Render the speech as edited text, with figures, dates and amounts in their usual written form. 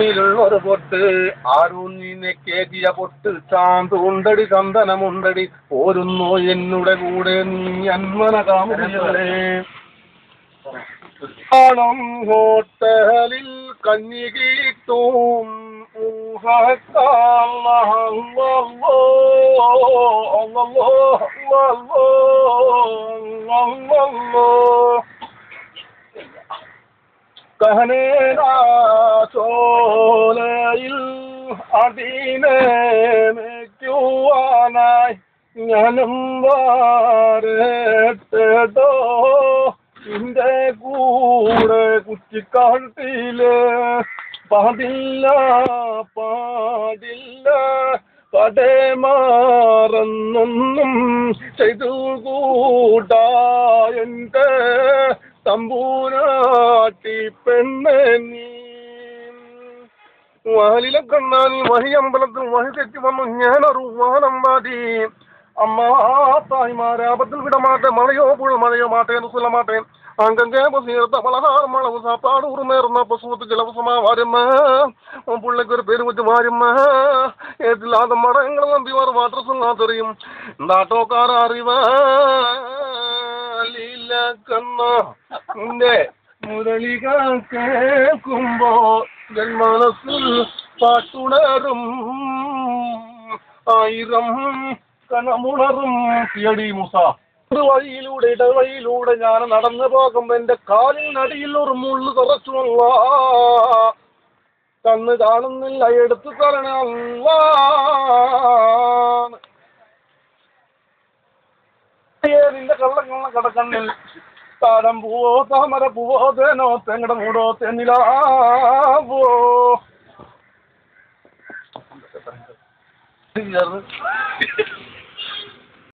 ൊരു പൊട്ട് ആരൂന്നിനെ കേറ്റിയ പൊട്ട് ചാന്തുണ്ടടി ചന്ദനമുണ്ടടി പോരുന്നോ എന്നുടെ കൂടെ നീ അന്മന കാമുകയല്ലേ ആണം ഹോട്ടലിൽ കഞ്ഞി കിട്ടും कहनेना ചോലയിൽ അതിനെ ക്യൂ ആനായി ഞാനും വാരട്ടോ നിന്റെ കൂടെ കുറ്റിക്കാട്ടില് പാടില്ല പാടില്ല പടമാറന്നൊന്നും ചെയ്തു കൂടാ എൻ്റെ തമ്പൂരാട്ടി പെണ്ണെ നീ വാലിലെ കണ്ണാനി വഴി അമ്പലത്തിൽ വഴി തെറ്റി വന്നു ഞാനൊരു വാനം വാടി അമ്മ തായ്മാരാപത്തിൽ വിടമാട്ടെ മഴയോ പുഴ മഴയോ മാട്ടെ എന്ന് ചൊല്ലമാട്ടെ അങ്കേ ബസീർത്ത പലഹാരം മളവ് സാപ്പാട് ഉറുമേറുന്ന പശുവത്ത് ജലവസമാ വാരമ്മ പുള്ളിക്കൊരു പേര് വെച്ച് വാരമ്മ ഏറ്റില്ലാതെ മടങ്ങൾ നമ്പിമാർ വാട്ടർ സുങ്ങാത്തെറിയും എന്താട്ടോക്കാർ അറിവീല കണ്ണ നിന്റെ മുരളികൾ കേൾക്കുമ്പോ മനസ്സിൽ പാട്ടുണരും ആയിരം കനമുണറും പിയടി മുസ വഴിയിലൂടെ ഇടവഴിയിലൂടെ ഞാൻ നടന്നു പോകുമ്പോ എന്റെ കാലിനടിയിൽ ഒരു മുള്ളു തുറച്ചുള്ള കണ്ണ് കാണുന്നില്ല എടുത്തു തരണ നിന്റെ കള്ളക്കള്ള കടക്കണ്ണിൽ താരം പൂവോ താമര പൂവോ തേനോ തെങ്ങട മൂടോ തെന്നിലാവോ